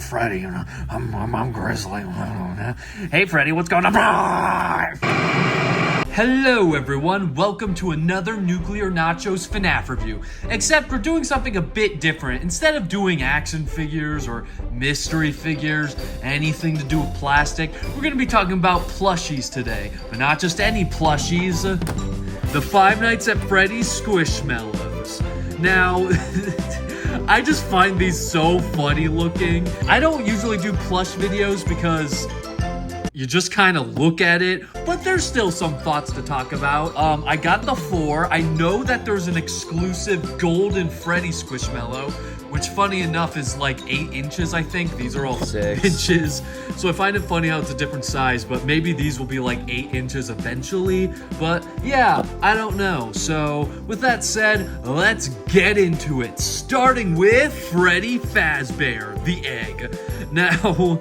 Freddy. I'm Grizzly. Hey, Freddy, what's going on? Hello, everyone. Welcome to another Nuclear Nachos FNAF review. Except we're doing something a bit different. Instead of doing action figures or mystery figures, anything to do with plastic, we're going to be talking about plushies today. But not just any plushies. The Five Nights at Freddy's Squishmallows. Now, I just find these so funny looking. I don't usually do plush videos because you just kind of look at it, but there's still some thoughts to talk about. I got the 4. I know that there's an exclusive golden Freddy Squishmallow, which funny enough is like 8 inches, I think. These are all 6 inches. So I find it funny how it's a different size, but maybe these will be like 8 inches eventually. But yeah, I don't know. So with that said, let's get into it. Starting with Freddy Fazbear, the egg. Now,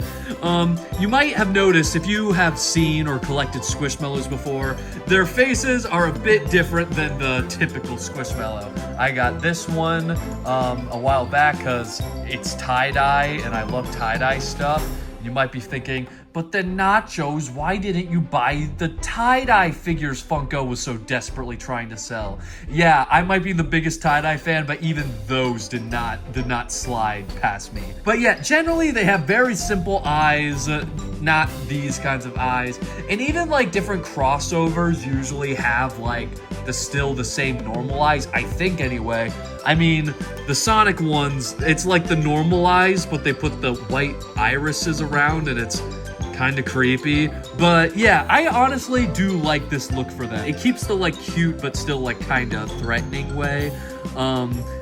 you might have noticed if you have seen or collected Squishmallows before, their faces are a bit different than the typical Squishmallow. I got this one a while back because it's tie-dye and I love tie-dye stuff. You might be thinking, but then Nachos, why didn't you buy the tie-dye figures Funko was so desperately trying to sell? Yeah, I might be the biggest tie-dye fan, but even those did not slide past me. But yeah, generally they have very simple eyes, not these kinds of eyes. And even like different crossovers usually have like still the same normal eyes, I think anyway. I mean, the Sonic ones, it's like the normal eyes, but they put the white irises around and it's kind of creepy. But yeah, I honestly do like this look for them. It keeps the like cute but still like kind of threatening way.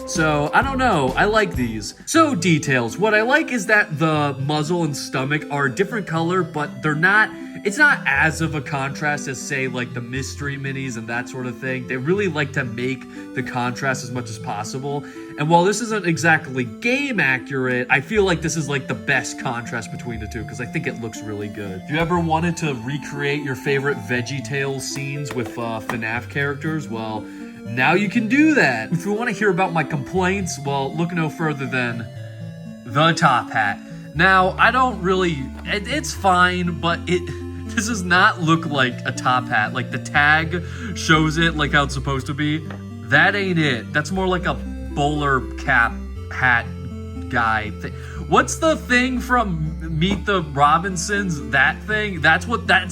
So I don't know, I like these. So details, what I like is that the muzzle and stomach are a different color, but it's not as of a contrast as say like the mystery minis and that sort of thing. They really like to make the contrast as much as possible. And while this isn't exactly game accurate, I feel like this is like the best contrast between the two because I think it looks really good. If you ever wanted to recreate your favorite VeggieTales scenes with FNAF characters, well, now you can do that. If you want to hear about my complaints, well, look no further than the top hat. Now, I don't really, it's fine, but this does not look like a top hat. Like the tag shows it like how it's supposed to be. That ain't it. That's more like a bowler cap hat guy thing. What's the thing from Meet the Robinsons? That thing? That's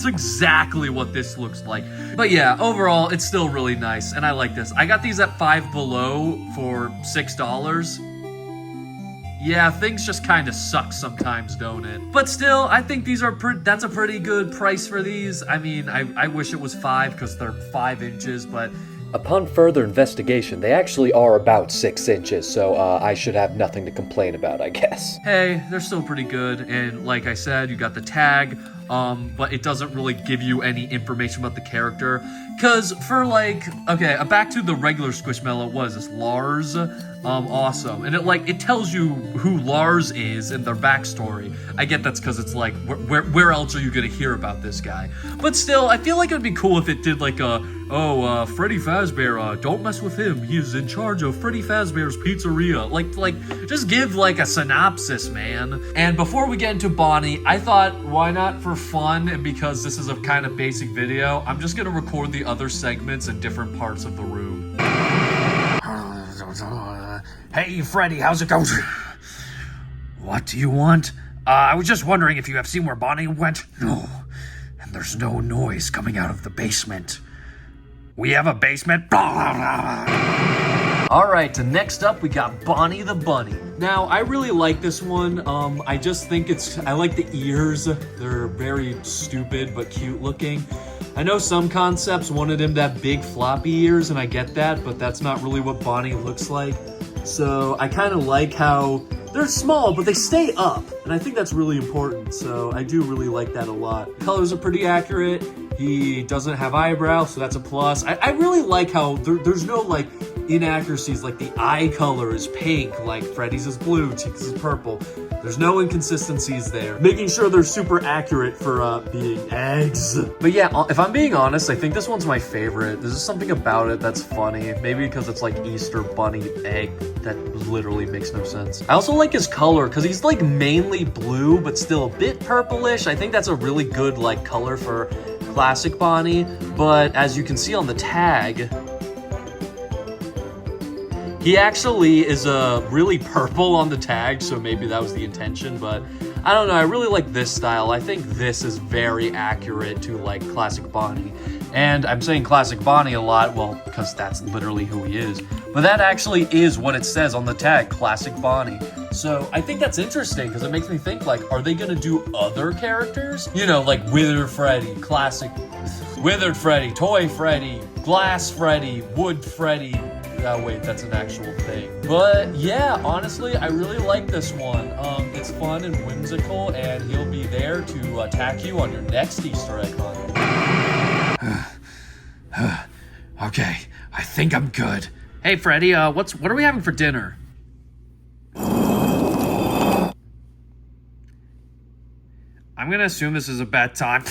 exactly what this looks like. But yeah, overall, it's still really nice, and I like this. I got these at Five Below for $6. Yeah, things just kind of suck sometimes, don't it? But still, I think these are that's a pretty good price for these. I mean, I wish it was 5 because they're 5 inches, but upon further investigation, they actually are about 6 inches, so I should have nothing to complain about, I guess. Hey, they're still pretty good, and like I said, you got the tag, but it doesn't really give you any information about the character. Because for like, okay, back to the regular Squishmallow, what is this, Lars? Awesome. And it tells you who Lars is and their backstory. I get that's because it's like, where else are you gonna hear about this guy? But still, I feel like it would be cool if it did like Freddy Fazbear, don't mess with him. He's in charge of Freddy Fazbear's Pizzeria. Like, just give like a synopsis, man. And before we get into Bonnie, I thought, why not for fun, and because this is a kind of basic video, I'm just gonna record the other segments in different parts of the room. Hey, Freddy, how's it going? What do you want? I was just wondering if you have seen where Bonnie went. No, and there's no noise coming out of the basement. We have a basement? Alright, next up we got Bonnie the Bunny. Now, I really like this one. I just think I like the ears. They're very stupid but cute looking. I know some concepts wanted him to have big floppy ears, and I get that, but that's not really what Bonnie looks like. So I kind of like how they're small, but they stay up, and I think that's really important. So I do really like that a lot. Colors are pretty accurate. He doesn't have eyebrows, so that's a plus. I really like how there's no like inaccuracies, like the eye color is pink, like Freddy's is blue, Chica's is purple. There's no inconsistencies there. Making sure they're super accurate for being eggs. But yeah, if I'm being honest, I think this one's my favorite. There's just something about it that's funny. Maybe because it's like Easter bunny egg that literally makes no sense. I also like his color because he's like mainly blue, but still a bit purplish. I think that's a really good like color for classic Bonnie. But as you can see on the tag, he actually is really purple on the tag, so maybe that was the intention, but I don't know, I really like this style. I think this is very accurate to like classic Bonnie. And I'm saying classic Bonnie a lot, well, because that's literally who he is. But that actually is what it says on the tag, classic Bonnie. So I think that's interesting because it makes me think like, are they gonna do other characters? You know, like Withered Freddy, classic Withered Freddy, Toy Freddy, Glass Freddy, Wood Freddy. Oh wait, that's an actual thing. But yeah, honestly, I really like this one. It's fun and whimsical, and he'll be there to attack you on your next Easter egg hunt. Okay, I think I'm good. Hey Freddy, what are we having for dinner? I'm gonna assume this is a bad time.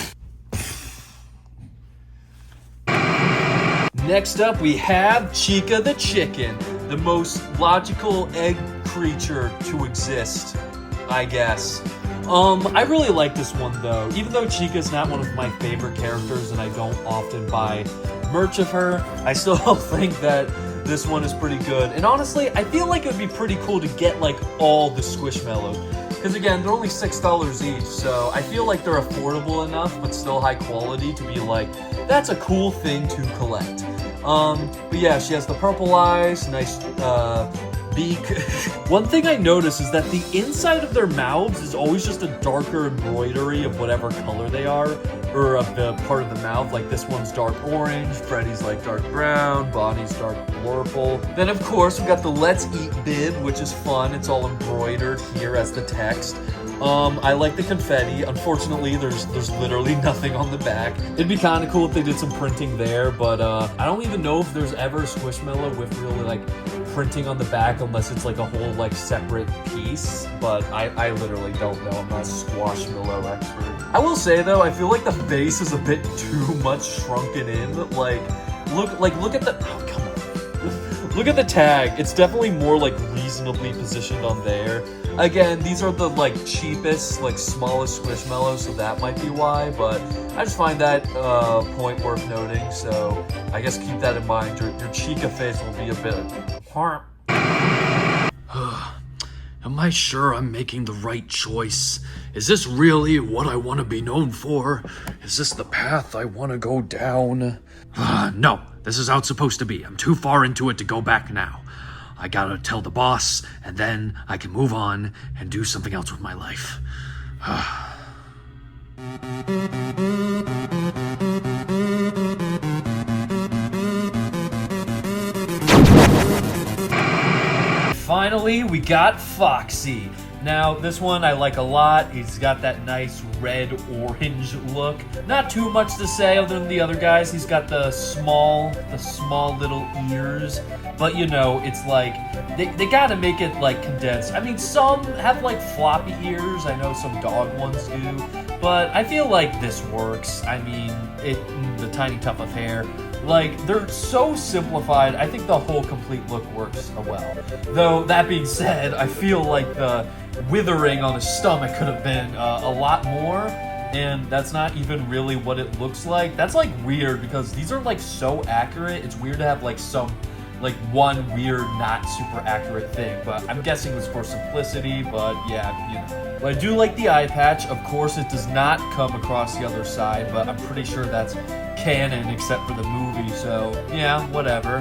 Next up, we have Chica the chicken, the most logical egg creature to exist, I guess. I really like this one though. Even though Chica's not one of my favorite characters and I don't often buy merch of her, I still think that this one is pretty good. And honestly, I feel like it would be pretty cool to get like all the Squishmallows. Because again, they're only $6 each, so I feel like they're affordable enough, but still high quality to be like, that's a cool thing to collect. But yeah, she has the purple eyes, nice beak. One thing I notice is that the inside of their mouths is always just a darker embroidery of whatever color they are, or of the part of the mouth. Like this one's dark orange, Freddy's like dark brown, Bonnie's dark purple. Then of course we got the Let's Eat bib, which is fun. It's all embroidered here as the text. I like the confetti. Unfortunately, there's literally nothing on the back. It'd be kind of cool if they did some printing there, but I don't even know if there's ever a Squishmallow with really like printing on the back unless it's like a whole like separate piece. But I literally don't know. I'm not a Squishmallow expert. I will say though, I feel like the face is a bit too much shrunken in. Like look at the come on. Look at the tag. It's definitely more like reasonably positioned on there. Again, these are the like cheapest, like smallest Squishmallows, so that might be why, but I just find that point worth noting, so I guess keep that in mind. Your Chica face will be a bit Am I sure I'm making the right choice? Is this really what I want to be known for? Is this the path I want to go down? No, this is how it's supposed to be. I'm too far into it to go back now. I gotta tell the boss, and then I can move on and do something else with my life. Finally, we got Foxy. Now, this one I like a lot. He's got that nice red-orange look. Not too much to say other than the other guys. He's got the small little ears. But, you know, it's like, they gotta make it, like, condensed. I mean, some have, like, floppy ears. I know some dog ones do. But I feel like this works. I mean, the tiny tuft of hair. Like, they're so simplified, I think the whole complete look works well. Though, that being said, I feel like the withering on the stomach could have been a lot more, and that's not even really what it looks like. That's, like, weird, because these are, like, so accurate, it's weird to have, like, one weird, not super accurate thing, but I'm guessing it was for simplicity, but yeah, you know. But I do like the eye patch. Of course, it does not come across the other side, but I'm pretty sure that's canon except for the movie, so yeah, whatever.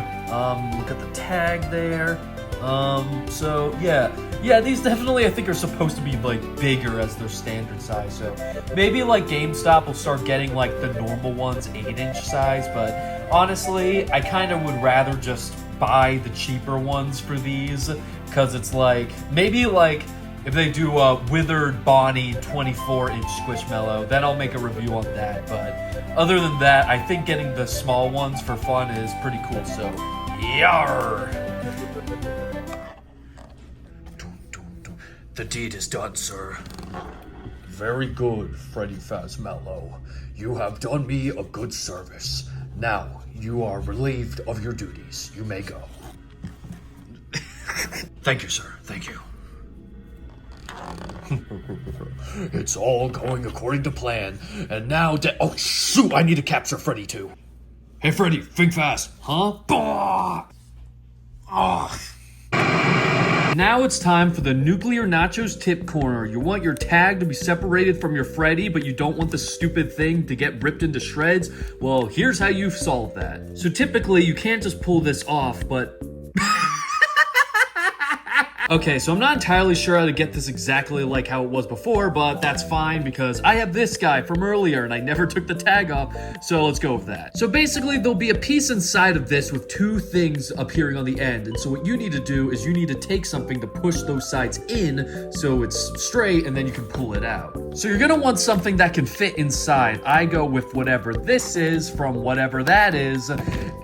Look at the tag there. So yeah, these definitely I think are supposed to be like bigger as their standard size, so maybe like GameStop will start getting like the normal ones 8-inch size, but honestly, I kind of would rather just buy the cheaper ones for these, because it's like, maybe like if they do a Withered Bonnie 24-inch Squishmallow, then I'll make a review on that. But other than that, I think getting the small ones for fun is pretty cool. So Yarr! The deed is done, sir. Very good, Freddy Fazbear. You have done me a good service. Now, you are relieved of your duties. You may go. Thank you, sir. Thank you. It's all going according to plan. And now oh, shoot! I need to capture Freddy, too. Hey, Freddy, think fast. Huh? Bah! Oh. Now it's time for the Nuclear Nachos Tip Corner. You want your tag to be separated from your Freddy, but you don't want the stupid thing to get ripped into shreds? Well, here's how you solve that. So typically, you can't just pull this off, but... Okay, so I'm not entirely sure how to get this exactly like how it was before, but that's fine because I have this guy from earlier and I never took the tag off, so let's go with that. So basically, there'll be a piece inside of this with two things appearing on the end, and so what you need to do is you need to take something to push those sides in so it's straight and then you can pull it out. So you're gonna want something that can fit inside. I go with whatever this is from whatever that is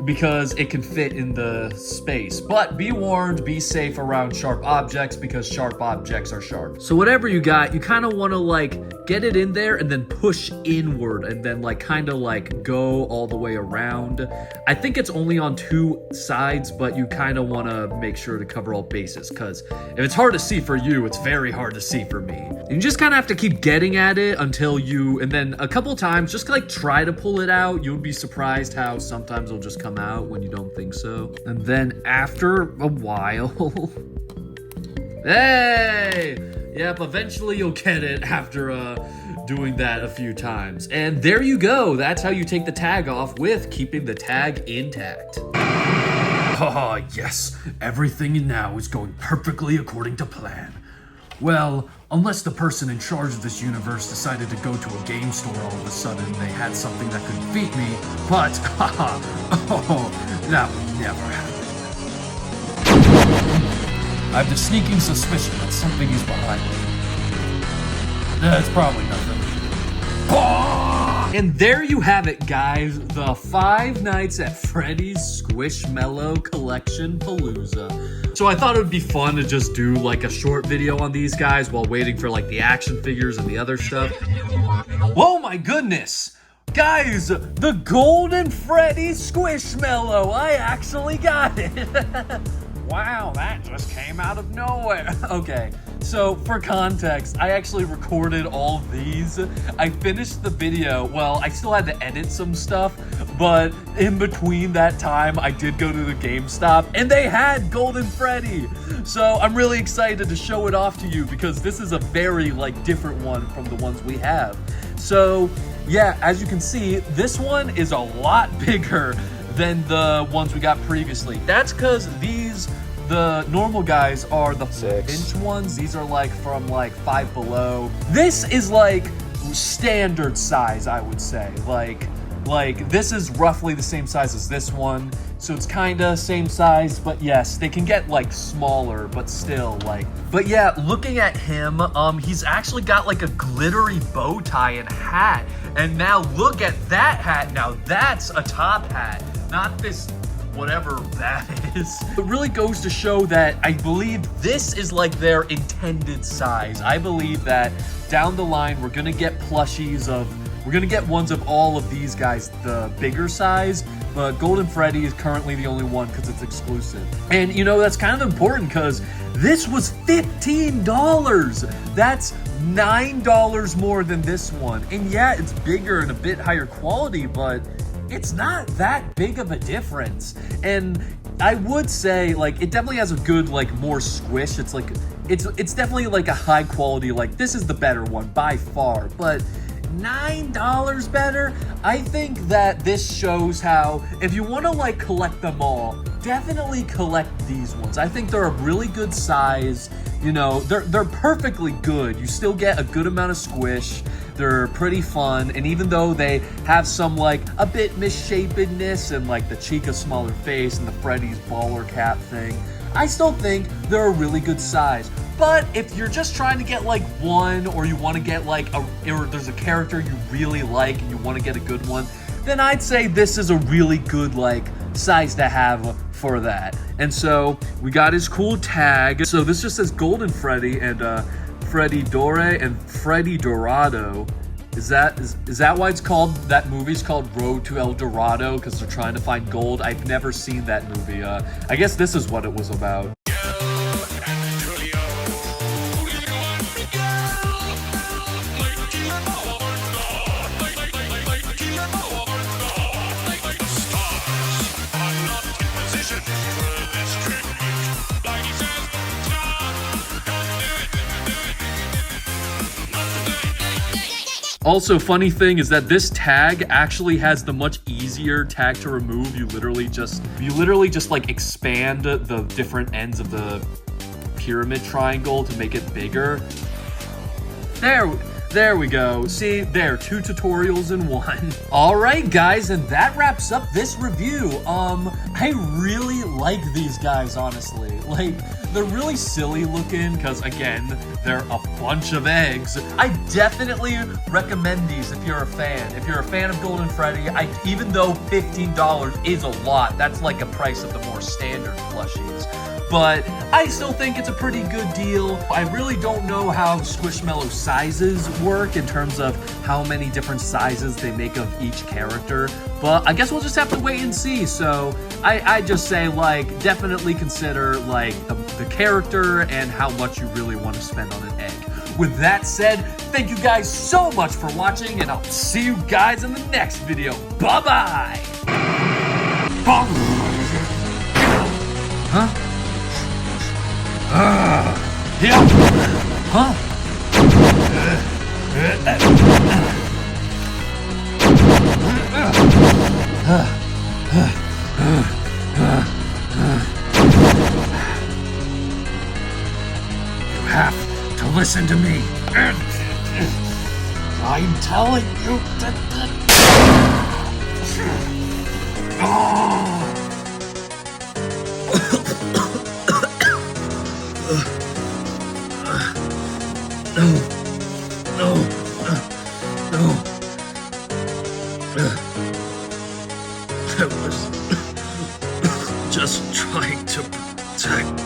because it can fit in the space. But be warned, be safe around sharp objects because sharp objects are sharp. So whatever you got, you kind of want to like get it in there and then push inward and then like kind of like go all the way around. I think it's only on two sides, but you kind of want to make sure to cover all bases because if it's hard to see for you, it's very hard to see for me. And you just kind of have to keep getting at it until you, and then a couple times, just like try to pull it out. You'll be surprised how sometimes it'll just come out when you don't think so. And then after a while, hey! Yep, eventually you'll get it after doing that a few times. And there you go. That's how you take the tag off with keeping the tag intact. Ah, yes. Everything now is going perfectly according to plan. Well, unless the person in charge of this universe decided to go to a game store all of a sudden and they had something that could defeat me, but haha, oh, that would never happen. I have the sneaking suspicion that something is behind me. That's probably nothing. And there you have it, guys. The 5 Nights at Freddy's Squishmallow Collection Palooza. So I thought it would be fun to just do like a short video on these guys while waiting for like the action figures and the other stuff. Oh my goodness! Guys, the Golden Freddy Squishmallow! I actually got it! Wow, that just came out of nowhere. Okay, so for context, I actually recorded all of these. I finished the video. Well, I still had to edit some stuff, but in between that time, I did go to the GameStop and they had Golden Freddy. So I'm really excited to show it off to you because this is a very like different one from the ones we have. So yeah, as you can see, this one is a lot bigger than the ones we got previously. That's because the normal guys are the 6-inch ones. These are like from like 5 below. This is like standard size, I would say. Like this is roughly the same size as this one. So it's kinda same size, but yes, they can get like smaller, but still like. But yeah, looking at him, he's actually got like a glittery bow tie and hat. And now look at that hat. Now that's a top hat, not this whatever that is. It really goes to show that I believe this is like their intended size. I believe that down the line, we're gonna get plushies we're gonna get ones of all of these guys, the bigger size, but Golden Freddy is currently the only one because it's exclusive. And you know, that's kind of important because this was $15. That's $9 more than this one. And yeah, it's bigger and a bit higher quality, but it's not that big of a difference. And I would say like it definitely has a good like more squish. It's like it's definitely like a high quality, like this is the better one by far, but $9 better. I think that this shows how if you want to like collect them all, definitely collect these ones. I think they're a really good size. You know, they're perfectly good. You still get a good amount of squish. They're pretty fun, and even though they have some like a bit misshapedness and like the Chica smaller face and the Freddy's baller cap thing, I still think they're a really good size. But if you're just trying to get like one, or you want to get like or there's a character you really like and you want to get a good one, then I'd say this is a really good like size to have for that. And so we got his cool tag. So this just says Golden Freddy and Freddy Dore and Freddy Dorado. Is that why it's called, that movie's called Road to El Dorado? Because they're trying to find gold? I've never seen that movie. I guess this is what it was about. Also, funny thing is that this tag actually has the much easier tag to remove. You literally just like expand the different ends of the pyramid triangle to make it bigger. There we go. See, there, 2 tutorials in 1. All right, guys, and that wraps up this review. I really like these guys, honestly. Like, they're really silly looking because, again, they're a bunch of eggs. I definitely recommend these if you're a fan. If you're a fan of Golden Freddy, even though $15 is a lot, that's like a price of the more standard plushies. But I still think it's a pretty good deal. I really don't know how Squishmallow sizes work in terms of how many different sizes they make of each character, but I guess we'll just have to wait and see. So I just say, like, definitely consider like the character and how much you really want to spend on an egg. With that said, thank you guys so much for watching, and I'll see you guys in the next video. Bye-bye! Huh? Yeah. Huh? You have to listen to me. I'm telling you to... No. I was just trying to protect...